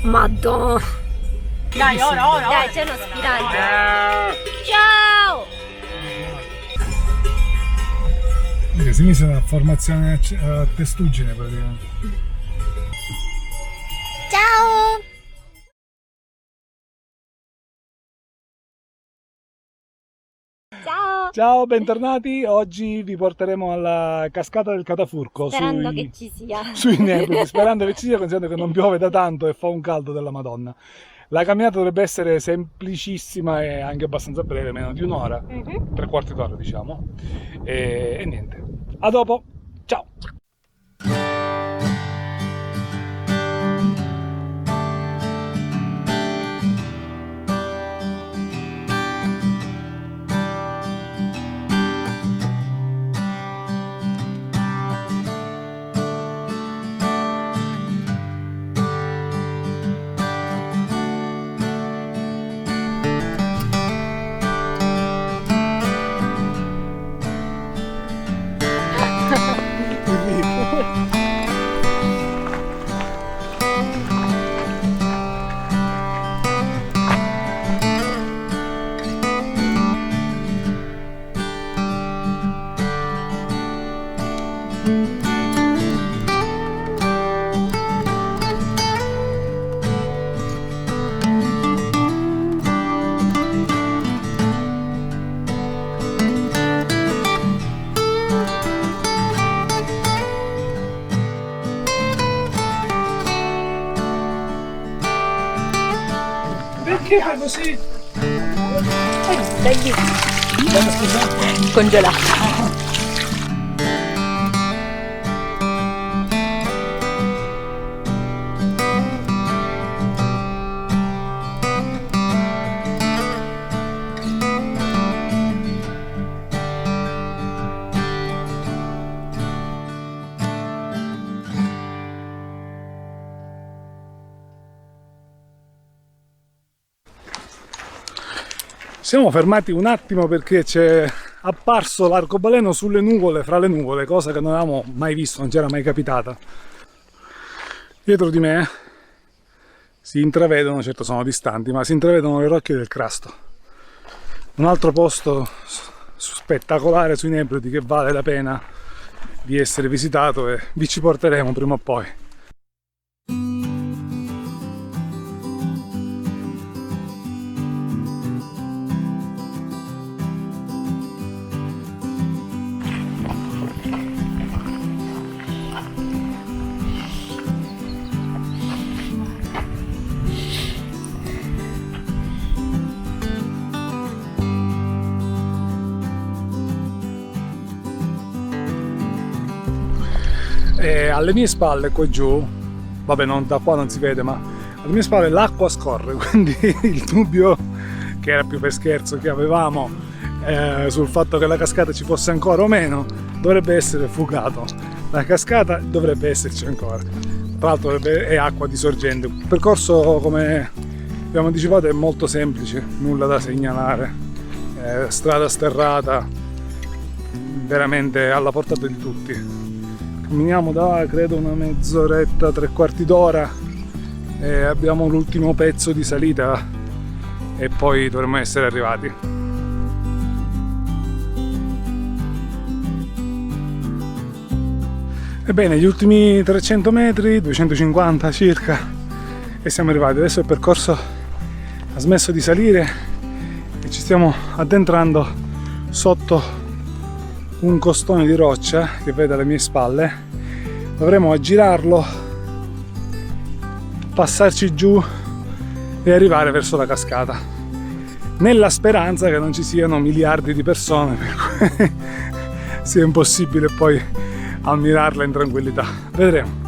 Madonna. Dai, ora. Dai, c'è uno spiraglio. Ciao! Si è messa una formazione a testuggine praticamente. Ciao! Ciao! Ciao, bentornati. Oggi vi porteremo alla cascata del Catafurco. Sperando che ci sia. Sui Nebrodi, sperando che ci sia, considerando che non piove da tanto e fa un caldo della Madonna. La camminata dovrebbe essere semplicissima e anche abbastanza breve, meno di un'ora, 3/4 d'ora diciamo. E niente, a dopo, ciao! Perché fai così? Dai, congelato. Siamo fermati un attimo perché c'è apparso l'arcobaleno sulle nuvole, fra le nuvole, cosa che non avevamo mai visto, non ci era mai capitata. Dietro di me si intravedono, certo sono distanti, ma si intravedono le rocce del Crasto. Un altro posto spettacolare sui Nebrodi che vale la pena di essere visitato e vi ci porteremo prima o poi. E alle mie spalle qua giù, vabbè non da qua non si vede, ma alle mie spalle l'acqua scorre, quindi il dubbio, che era più per scherzo, che avevamo sul fatto che la cascata ci fosse ancora o meno, dovrebbe essere fugato. La cascata dovrebbe esserci ancora, tra l'altro è acqua di sorgente. Il percorso, come abbiamo anticipato, è molto semplice, nulla da segnalare, strada sterrata, veramente alla portata di tutti. Camminiamo da credo una mezz'oretta, 3/4 d'ora e abbiamo l'ultimo pezzo di salita e poi dovremmo essere arrivati. Ebbene, gli ultimi 300 metri, 250 circa, e siamo arrivati. Adesso il percorso ha smesso di salire e ci stiamo addentrando sotto un costone di roccia che vede alle mie spalle. Dovremo aggirarlo, passarci giù e arrivare verso la cascata, nella speranza che non ci siano miliardi di persone, per cui sia impossibile poi ammirarla in tranquillità. Vedremo.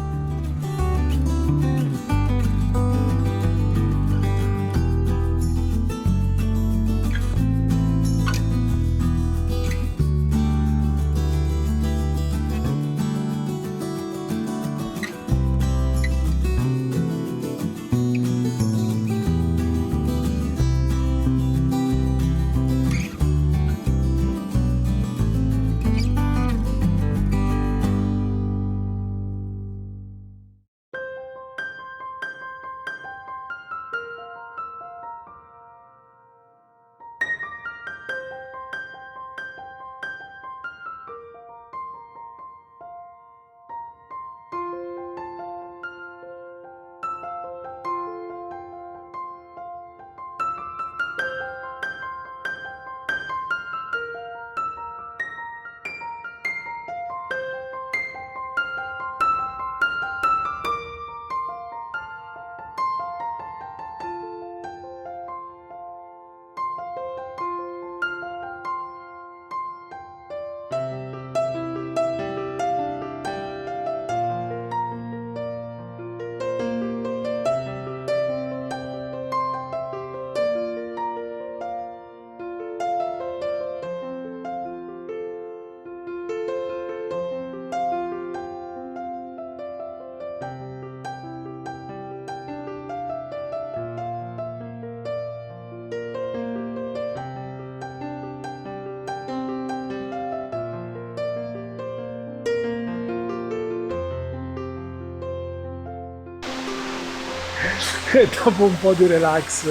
E dopo un po' di relax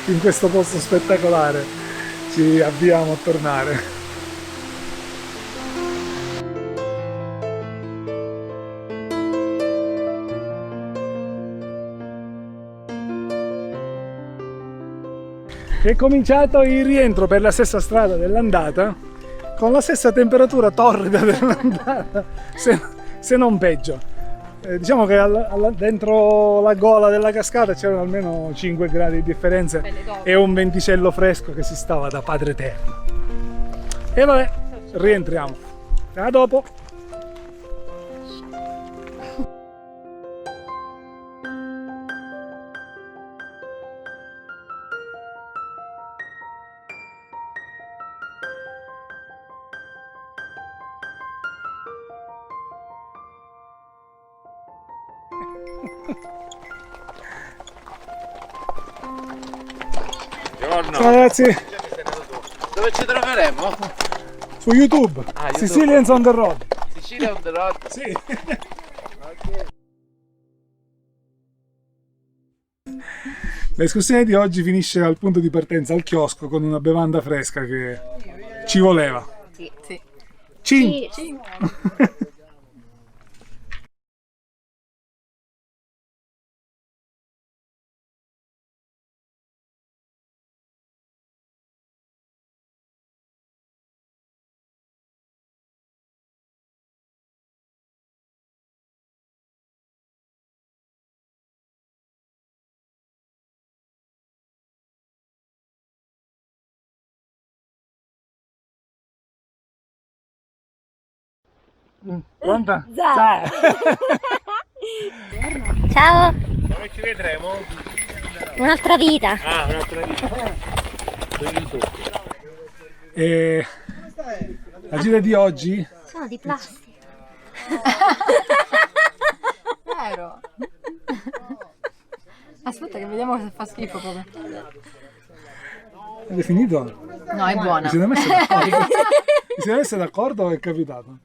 in questo posto spettacolare ci avviamo a tornare. È cominciato il rientro per la stessa strada dell'andata, con la stessa temperatura torrida dell'andata, se non peggio. Diciamo che dentro la gola della cascata c'erano almeno 5 gradi di differenza e un venticello fresco che si stava da padre eterno. E vabbè, rientriamo. A dopo! Buongiorno. Ciao ragazzi, Dove ci troveremo? su YouTube, YouTube. Sicilians on the road. Sicilia on the road. Sì. L'escursione di oggi finisce al punto di partenza, al chiosco, con una bevanda fresca che ci voleva. Sì. Cin! Sì. Pronta? Ciao, Dove ci vedremo? un'altra vita. Ah, un'altra vita. Su YouTube. E la gira di oggi Sono di plastica. Vero. Aspetta che vediamo se fa schifo proprio. è finito? No, è buona. Vi siete messi d'accordo? Vi siete messi d'accordo o è capitato?